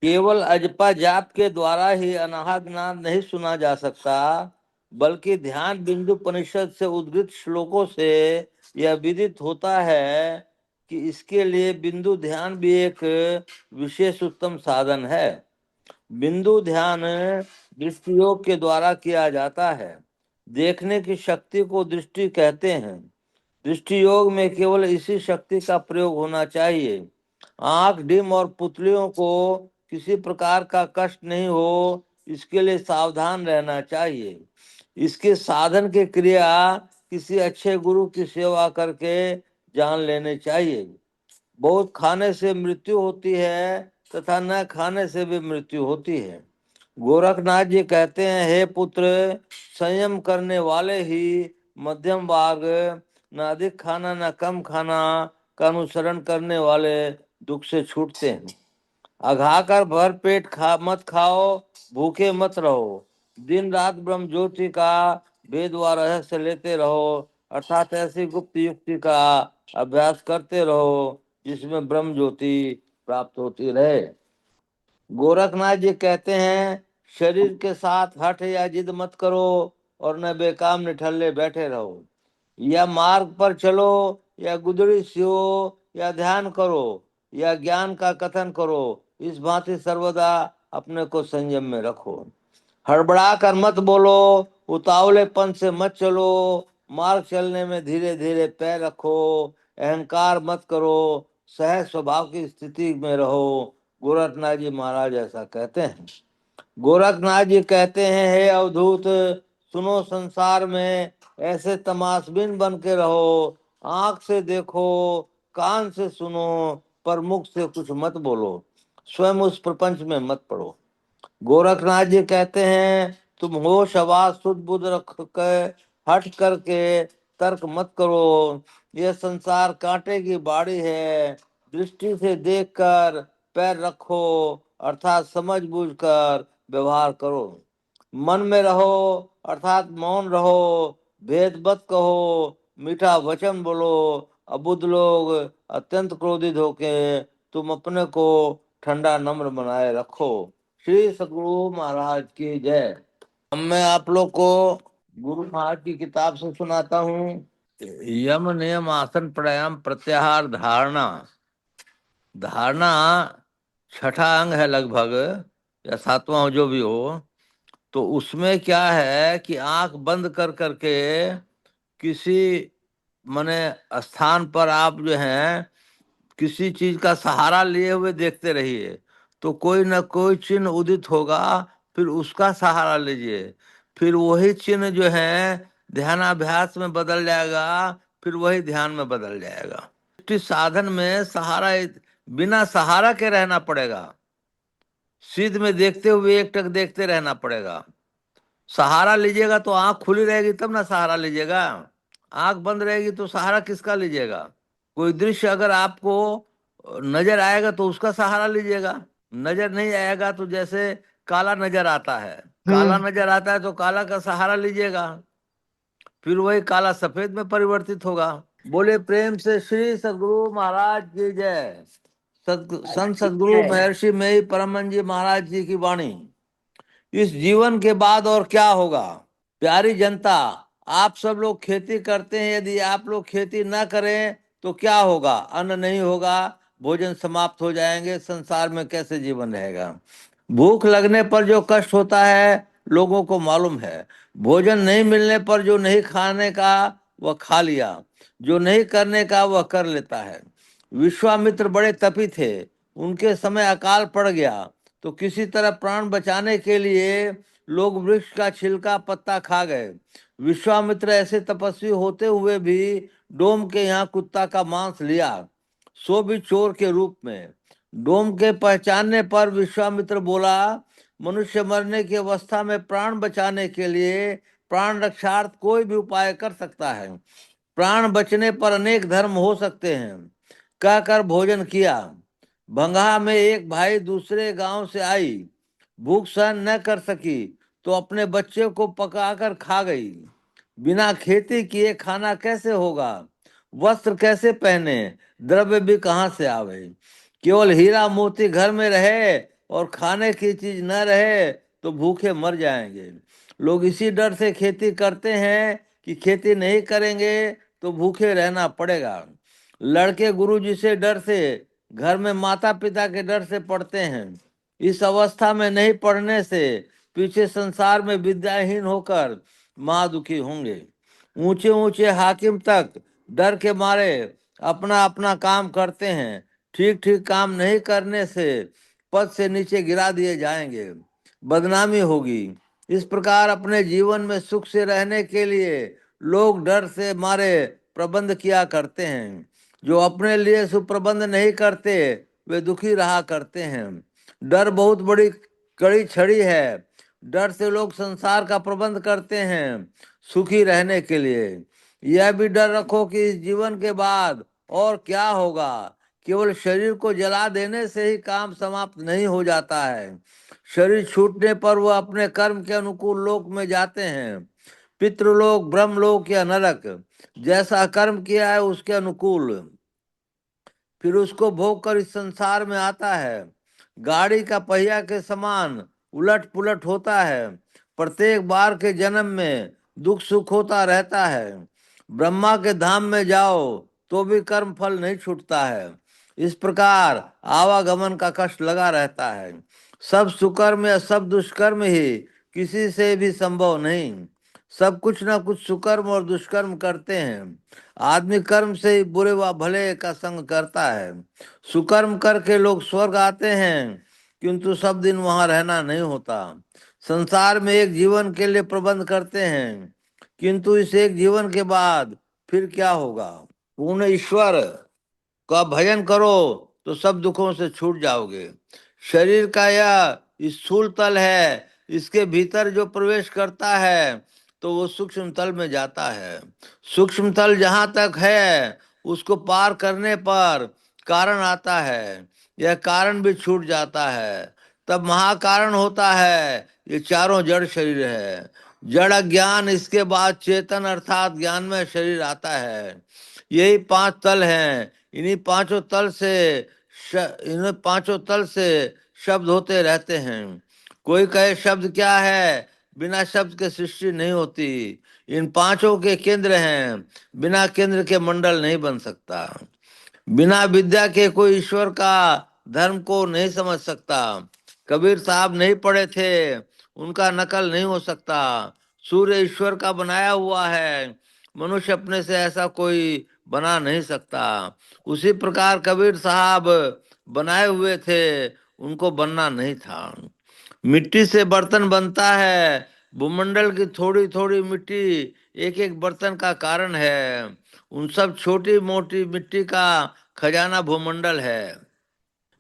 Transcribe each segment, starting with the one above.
केवल अजपा जाप के द्वारा ही अनाहत ज्ञान नहीं सुना जा सकता, बल्कि ध्यान बिंदु उपनिषद से उद्धृत श्लोकों से यह विदित होता है कि इसके लिए बिंदु ध्यान भी एक विशेष उत्तम साधन है। बिंदु ध्यान दृष्टि योग के द्वारा किया जाता है। देखने की शक्ति को दृष्टि कहते हैं। दृष्टि योग में केवल इसी शक्ति का प्रयोग होना चाहिए। आंख डिम और पुतलियों को किसी प्रकार का कष्ट नहीं हो, इसके लिए सावधान रहना चाहिए। इसके साधन की क्रिया किसी अच्छे गुरु की सेवा करके जान लेने चाहिए। बहुत खाने से मृत्यु होती है तथा न खाने से भी मृत्यु होती है। गोरखनाथ जी कहते हैं, हे पुत्र, संयम करने वाले ही मध्यम मार्ग, न अधिक खाना न कम खाना का अनुसरण करने वाले दुख से छूटते हैं। अघाकर भर पेट मत खाओ, भूखे मत रहो। दिन रात ब्रह्म ज्योति का वेद व रहस्य लेते रहो, अर्थात ऐसी गुप्त युक्ति का अभ्यास करते रहो जिसमें ब्रह्म ज्योति प्राप्त होती रहे। गोरखनाथ जी कहते हैं, शरीर के साथ हठ या जिद मत करो और न बेकाम निठल्ले बैठे रहो। या मार्ग पर चलो या गुदड़ी सियो या ध्यान करो या ज्ञान का कथन करो, इस भांति सर्वदा अपने को संयम में रखो। हड़बड़ा कर मत बोलो, उतावलेपन से मत चलो, मार्ग चलने में धीरे धीरे पैर रखो, अहंकार मत करो, सहज स्वभाव की स्थिति में रहो। गोरखनाथ जी महाराज ऐसा कहते हैं। गोरखनाथ जी कहते हैं, हे अवधूत, सुनो, संसार में ऐसे तमाशबीन बन के रहो। आंख से देखो, कान से सुनो, पर मुख से कुछ मत बोलो। स्वयं उस प्रपंच में मत पड़ो। गोरखनाथ जी कहते हैं, तुम होश आवाज शुद्ध बुद्ध रख के हट करके तर्क मत करो। यह संसार कांटे की बाड़ी है। दृष्टि से देखकर पैर रखो, अर्थात समझ बूझ कर व्यवहार करो। मन में रहो, अर्थात मौन रहो। भेद मत कहो, मीठा वचन बोलो। अबुद्ध लोग अत्यंत क्रोधित होके तुम अपने को ठंडा नम्र बनाए रखो। श्री सद्गुरु महाराज की जय। अब मैं आप लोग को गुरु महाराज की किताब से सुनाता हूँ। यम नियम आसन प्राणायाम प्रत्याहार धारणा। धारणा छठा अंग है लगभग, या सातवां जो भी हो। तो उसमें क्या है कि आंख बंद कर करके किसी मने स्थान पर आप जो है किसी चीज का सहारा लिए हुए देखते रहिए, तो कोई ना कोई चिन्ह उदित होगा, फिर उसका सहारा लीजिए। फिर वही चिन्ह जो है ध्यानाभ्यास में बदल जाएगा, फिर वही ध्यान में बदल जाएगा। साधन में सहारा, बिना सहारा के रहना पड़ेगा। सीध में देखते हुए एक टक देखते रहना पड़ेगा। सहारा लीजिएगा तो आंख खुली रहेगी तब ना सहारा लीजिएगा। आंख बंद रहेगी तो सहारा किसका लीजिएगा? कोई दृश्य अगर आपको नजर आएगा तो उसका सहारा लीजिएगा। नजर नहीं आएगा तो जैसे काला नजर आता है, काला नजर आता है तो काला का सहारा लीजिएगा, फिर वही काला सफेद में परिवर्तित होगा। बोले प्रेम से श्री सद्गुरु महाराज की जय। संत सद्गुरु महर्षि में परमहंस जी महाराज जी की वाणी। इस जीवन के बाद और क्या होगा? प्यारी जनता, आप सब लोग खेती करते हैं, यदि आप लोग खेती ना करें तो क्या होगा? अन्न नहीं होगा, भोजन समाप्त हो जाएंगे, संसार में कैसे जीवन रहेगा? भूख लगने पर जो कष्ट होता है लोगों को मालूम है। भोजन नहीं मिलने पर जो नहीं खाने का वह खा लिया, जो नहीं करने का वह कर लेता है। विश्वामित्र बड़े तपी थे, उनके समय अकाल पड़ गया तो किसी तरह प्राण बचाने के लिए लोग वृक्ष का छिलका पत्ता खा गए। विश्वामित्र ऐसे तपस्वी होते हुए भी डोम के यहाँ कुत्ता का मांस लिया, सो भी चोर के रूप में। डोम के पहचानने पर विश्वामित्र बोला, मनुष्य मरने की अवस्था में प्राण बचाने के लिए प्राण रक्षार्थ कोई भी उपाय कर सकता है। प्राण बचने पर अनेक धर्म हो सकते हैं। कहकर भोजन किया। भंगा में एक भाई दूसरे गांव से आई, भूख सहन न कर सकी तो अपने बच्चे को पकाकर खा गई। बिना खेती किए खाना कैसे होगा? वस्त्र कैसे पहने? द्रव्य भी कहाँ से आवे? केवल हीरा मोती घर में रहे और खाने की चीज न रहे तो भूखे मर जाएंगे। लोग इसी डर से खेती करते हैं कि खेती नहीं करेंगे तो भूखे रहना पड़ेगा। लड़के गुरुजी से डर से, घर में माता पिता के डर से पढ़ते हैं। इस अवस्था में नहीं पढ़ने से पीछे संसार में विद्याहीन होकर महादुखी होंगे। ऊंचे ऊंचे हाकिम तक डर के मारे अपना अपना काम करते हैं। ठीक ठीक काम नहीं करने से पद से नीचे गिरा दिए जाएंगे, बदनामी होगी। इस प्रकार अपने जीवन में सुख से रहने के लिए लोग डर से मारे प्रबंध किया करते हैं। जो अपने लिए सुप्रबंध नहीं करते वे दुखी रहा करते हैं। डर बहुत बड़ी कड़ी छड़ी है। डर से लोग संसार का प्रबंध करते हैं सुखी रहने के लिए। यह भी डर रखो कि इस जीवन के बाद और क्या होगा। केवल शरीर को जला देने से ही काम समाप्त नहीं हो जाता है। शरीर छूटने पर वह अपने कर्म के अनुकूल लोक में जाते हैं। पितृलोक, ब्रह्मलोक या नरक, जैसा कर्म किया है उसके अनुकूल फिर उसको भोग कर इस संसार में आता है। गाड़ी का पहिया के समान उलट पुलट होता है। प्रत्येक बार के जन्म में दुख सुख होता रहता है। ब्रह्मा के धाम में जाओ तो भी कर्म फल नहीं छूटता है। इस प्रकार आवागमन का कष्ट लगा रहता है। सब सुकर्म या सब दुष्कर्म ही किसी से भी संभव नहीं। सब कुछ ना कुछ सुकर्म और दुष्कर्म करते हैं। आदमी कर्म से ही बुरे व भले का संग करता है। सुकर्म करके लोग स्वर्ग आते हैं किंतु सब दिन वहां रहना नहीं होता। संसार में एक जीवन के लिए प्रबंध करते हैं किंतु इस एक जीवन के बाद फिर क्या होगा। पूर्ण ईश्वर का भजन करो तो सब दुखों से छूट जाओगे। शरीर का यह स्थूल तल है, इसके भीतर जो प्रवेश करता है तो वो सूक्ष्म तल में जाता है। सूक्ष्म तल जहां तक है उसको पार करने पर कारण आता है। यह कारण भी छूट जाता है, तब महाकारण होता है। ये चारों जड़ शरीर है। जड़ अज्ञान, इसके बाद चेतन अर्थात ज्ञान में शरीर आता है। यही पांच तल हैं। इन्हीं पांचों तल से इन पांचों तल से शब्द होते रहते हैं। कोई कहे शब्द क्या है, बिना शब्द के सृष्टि नहीं होती। इन पांचों के केंद्र हैं, बिना केंद्र के मंडल नहीं बन सकता। बिना विद्या के कोई ईश्वर का धर्म को नहीं समझ सकता। कबीर साहब नहीं पढ़े थे, उनका नकल नहीं हो सकता। सूर्य ईश्वर का बनाया हुआ है, मनुष्य अपने से ऐसा कोई बना नहीं सकता। उसी प्रकार कबीर साहब बनाए हुए थे, उनको बनना नहीं था। मिट्टी से बर्तन बनता है। भूमंडल की थोड़ी थोड़ी मिट्टी एक एक बर्तन का कारण है। उन सब छोटी मोटी मिट्टी का खजाना भूमंडल है।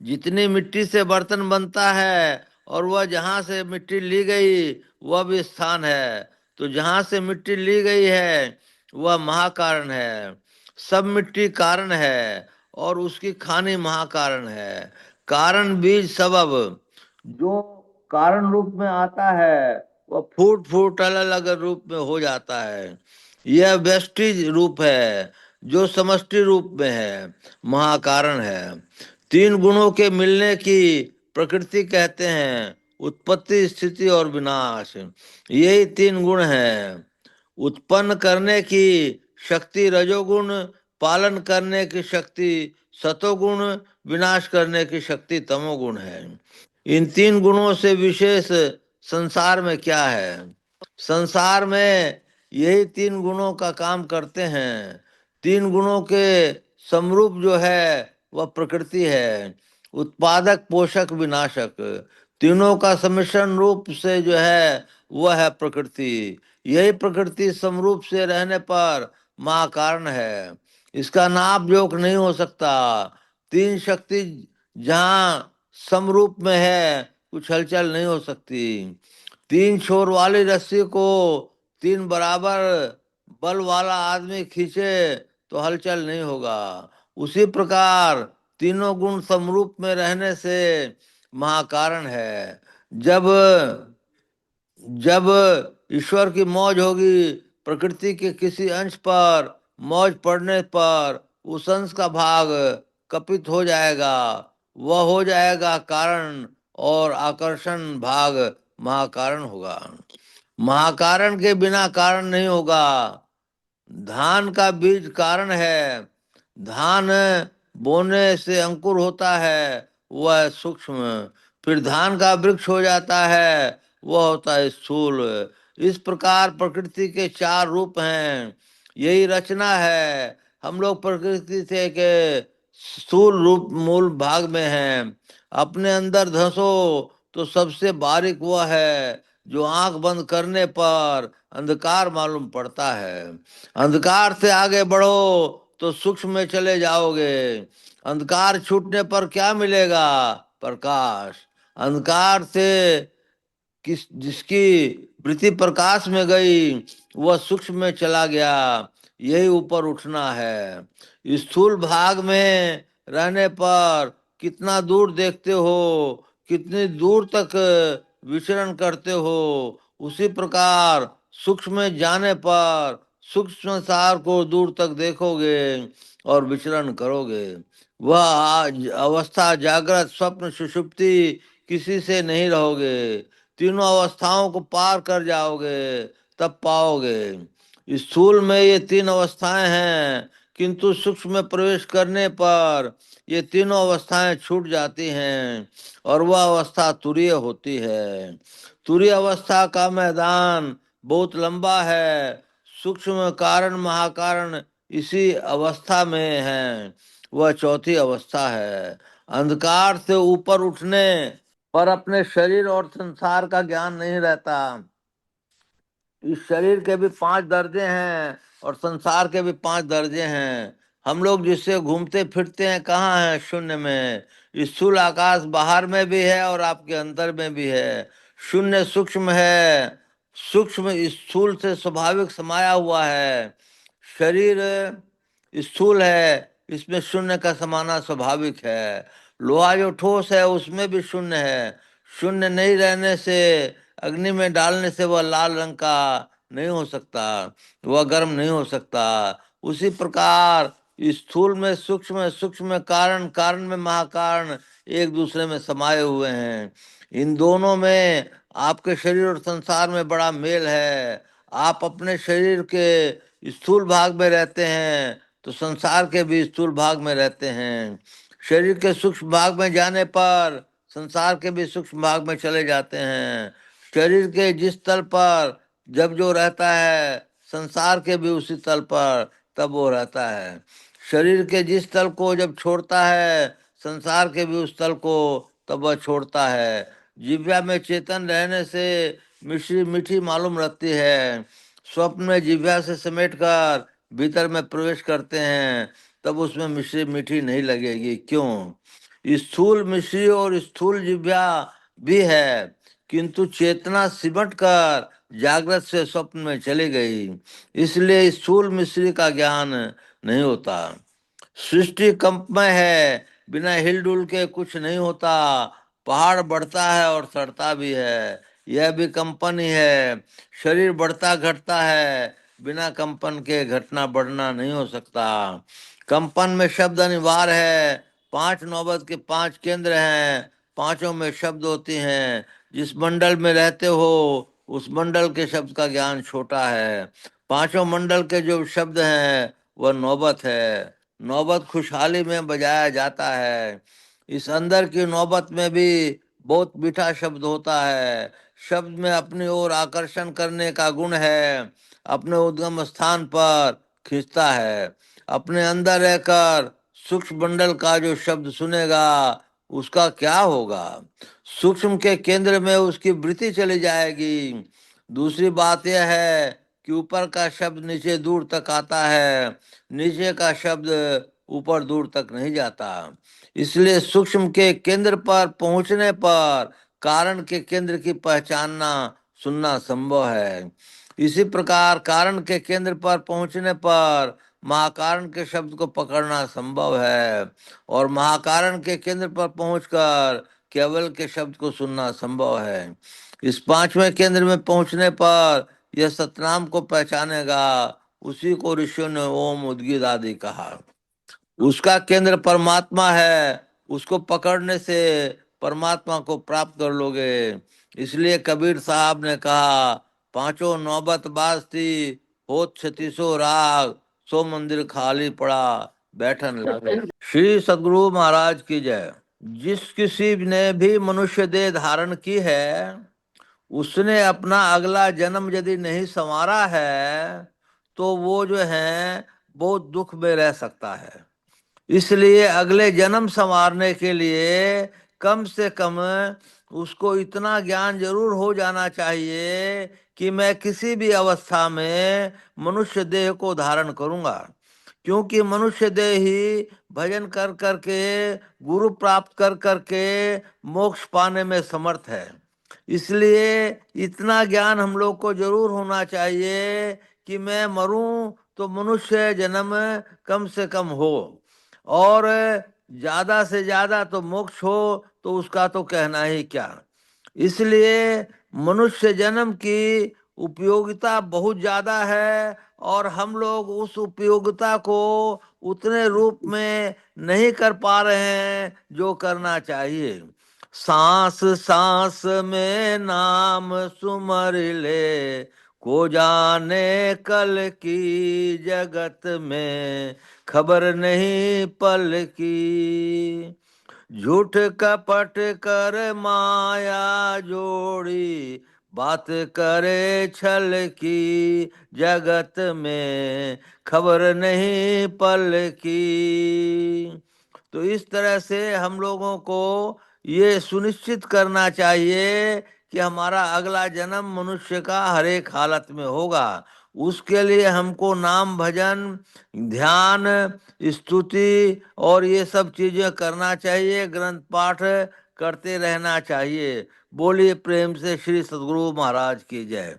जितनी मिट्टी से बर्तन बनता है और वह जहां से मिट्टी ली गई वह भी स्थान है, तो जहां से मिट्टी ली गई है वह महाकारण है। सब मिट्टी कारण है और उसकी खानी महाकारण है। कारण बीज सबब जो कारण रूप में आता है वह फूट फूट अलग अलग रूप में हो जाता है। यह व्यष्टि रूप है जो समष्टि रूप में है, महाकारण है। तीन गुणों के मिलने की प्रकृति कहते हैं, उत्पत्ति, स्थिति और विनाश। यही तीन गुण हैं। उत्पन्न करने की शक्ति रजोगुण, पालन करने की शक्ति सतोगुण, विनाश करने की शक्ति तमोगुण है। इन तीन गुणों से विशेष संसार में क्या है। संसार में यही तीन गुणों का काम करते हैं। तीन गुणों के समरूप जो है वह प्रकृति है, उत्पादक, पोषक, विनाशक। तीनों का सम्मिश्रण रूप से जो है वह है प्रकृति। यही प्रकृति समरूप से रहने पर महाकारण है। इसका नाप जोक नहीं हो सकता। तीन शक्ति जहाँ समरूप में है कुछ हलचल नहीं हो सकती। तीन छोर वाली रस्सी को तीन बराबर बल वाला आदमी खींचे तो हलचल नहीं होगा। उसी प्रकार तीनों गुण समरूप में रहने से महाकारण है। जब जब ईश्वर की मौज होगी, प्रकृति के किसी अंश पर मौज पड़ने पर उस अंश का भाग कपित हो जाएगा। वह हो जाएगा कारण और आकर्षण भाग महाकारण होगा। महाकारण के बिना कारण नहीं होगा। धान का बीज कारण है। धान बोने से अंकुर होता है, वह सूक्ष्म। फिर धान का वृक्ष हो जाता है, वह होता है स्थूल। इस प्रकार प्रकृति के चार रूप हैं, यही रचना है। हम लोग प्रकृति से के स्थूल रूप मूल भाग में हैं। अपने अंदर धंसो तो सबसे बारीक वह है जो आंख बंद करने पर अंधकार मालूम पड़ता है। अंधकार से आगे बढ़ो तो सूक्ष्म में चले जाओगे। अंधकार छूटने पर क्या मिलेगा? प्रकाश। अंधकार से किस जिसकी वृत्ति प्रकाश में गई, वह सूक्ष्म में चला गया। यही ऊपर उठना है। स्थूल भाग में रहने पर कितना दूर देखते हो, कितनी दूर तक विचरण करते हो, उसी प्रकार सूक्ष्म में जाने पर सूक्ष्म सार को दूर तक देखोगे और विचरण करोगे। वह अवस्था जागृत, स्वप्न, सुषुप्ति किसी से नहीं रहोगे। तीनों अवस्थाओं को पार कर जाओगे, तब पाओगे। स्थूल में ये तीन अवस्थाएं हैं, किंतु सूक्ष्म में प्रवेश करने पर ये तीनों अवस्थाएं छूट जाती हैं और वह अवस्था तुरीय होती है। तुरीय अवस्था का मैदान बहुत लंबा है। सूक्ष्म कारण महाकारण इसी अवस्था में है, वह चौथी अवस्था है। अंधकार से ऊपर उठने पर अपने शरीर और संसार का ज्ञान नहीं रहता। इस शरीर के भी 5 दर्जे हैं और संसार के भी 5 दर्जे हैं। हम लोग जिससे घूमते फिरते हैं कहाँ हैं? शून्य में। स्थूल आकाश बाहर में भी है और आपके अंदर में भी है। शून्य सूक्ष्म है, सूक्ष्म स्थूल से स्वाभाविक समाया हुआ है। शरीर स्थूल है, इसमें शून्य का समाना स्वाभाविक है। लोहा जो ठोस है उसमें भी शून्य है। शून्य नहीं रहने से अग्नि में डालने से वह लाल रंग का नहीं हो सकता, वह गर्म नहीं हो सकता। उसी प्रकार स्थूल में सूक्ष्म, सूक्ष्म में कारण, कारण में महाकारण एक दूसरे में समाये हुए हैं। इन दोनों में आपके शरीर और संसार में बड़ा मेल है। आप अपने शरीर के स्थूल भाग में रहते हैं तो संसार के भी स्थूल भाग में रहते हैं। शरीर के सूक्ष्म भाग में जाने पर संसार के भी सूक्ष्म भाग में चले जाते हैं। शरीर के जिस तल पर जब जो रहता है, संसार के भी उसी तल पर तब वो रहता है। शरीर के जिस तल को जब छोड़ता है, संसार के भी उस तल को तब वह छोड़ता है। जिह्वा में चेतन रहने से मिश्री मीठी मालूम रहती है। स्वप्न में जिह्वा से समेट कर भीतर में प्रवेश करते हैं, तब उसमें मिश्री मीठी नहीं लगेगी। क्यों? स्थूल मिश्री और स्थूल जिह्वा भी है, किंतु चेतना सिमट कर जागृत से स्वप्न में चली गई, इसलिए स्थूल मिश्री का ज्ञान नहीं होता। सृष्टि कंपमय है, बिना हिलडुल के कुछ नहीं होता। पहाड़ बढ़ता है और सड़ता भी है, यह भी कंपन ही है। शरीर बढ़ता घटता है, बिना कंपन के घटना बढ़ना नहीं हो सकता। कंपन में शब्द अनिवार्य है। 5 नौबत के 5 केंद्र हैं, पांचों में शब्द होती हैं। जिस मंडल में रहते हो उस मंडल के शब्द का ज्ञान छोटा है। पांचों मंडल के जो शब्द हैं वह नौबत है। नौबत खुशहाली में बजाया जाता है। इस अंदर की नौबत में भी बहुत मीठा शब्द होता है। शब्द में अपनी ओर आकर्षण करने का गुण है, अपने उद्गम स्थान पर खींचता है। अपने अंदर रहकर सूक्ष्म मंडल का जो शब्द सुनेगा उसका क्या होगा? सूक्ष्म के केंद्र में उसकी वृत्ति चली जाएगी। दूसरी बात यह है कि ऊपर का शब्द नीचे दूर तक आता है, नीचे का शब्द ऊपर दूर तक नहीं जाता। इसलिए सूक्ष्म के केंद्र पर पहुंचने पर कारण के केंद्र की पहचानना सुनना संभव है। इसी प्रकार कारण के केंद्र पर पहुंचने पर महाकारण के शब्द को पकड़ना संभव है और महाकारण के केंद्र पर पहुंचकर केवल के शब्द को सुनना संभव है। इस पांचवें केंद्र में पहुंचने पर यह सतनाम को पहचानेगा। उसी को ऋषियों ने ओम उद्गीत आदि कहा। उसका केंद्र परमात्मा है, उसको पकड़ने से परमात्मा को प्राप्त कर लोगे। इसलिए कबीर साहब ने कहा, पांचों नौबत बाजती होत छतीसो राग, सो मंदिर खाली पड़ा बैठन लगे। श्री सद्गुरु महाराज की जय। जिस किसी ने भी मनुष्य देह धारण की है, उसने अपना अगला जन्म यदि नहीं संवारा है तो वो जो है बहुत दुख में रह सकता है। इसलिए अगले जन्म संवारने के लिए कम से कम उसको इतना ज्ञान जरूर हो जाना चाहिए कि मैं किसी भी अवस्था में मनुष्य देह को धारण करूंगा, क्योंकि मनुष्य देह ही भजन कर करके, गुरु प्राप्त कर करके मोक्ष पाने में समर्थ है। इसलिए इतना ज्ञान हम लोग को जरूर होना चाहिए कि मैं मरूं तो मनुष्य जन्म कम से कम हो, और ज्यादा से ज्यादा तो मोक्ष हो तो उसका तो कहना ही क्या। इसलिए मनुष्य जन्म की उपयोगिता बहुत ज्यादा है, और हम लोग उस उपयोगिता को उतने रूप में नहीं कर पा रहे हैं जो करना चाहिए। सांस सांस में नाम सुमर ले, को जाने कल की जगत में खबर नहीं पल की। झूठ कपट कर माया जोड़ी, बात करे छल की जगत में खबर नहीं पल की। तो इस तरह से हम लोगों को ये सुनिश्चित करना चाहिए कि हमारा अगला जन्म मनुष्य का हर एक हालत में होगा। उसके लिए हमको नाम भजन, ध्यान, स्तुति और ये सब चीजें करना चाहिए, ग्रंथ पाठ करते रहना चाहिए। बोलिए प्रेम से श्री सद्गुरु महाराज की जय।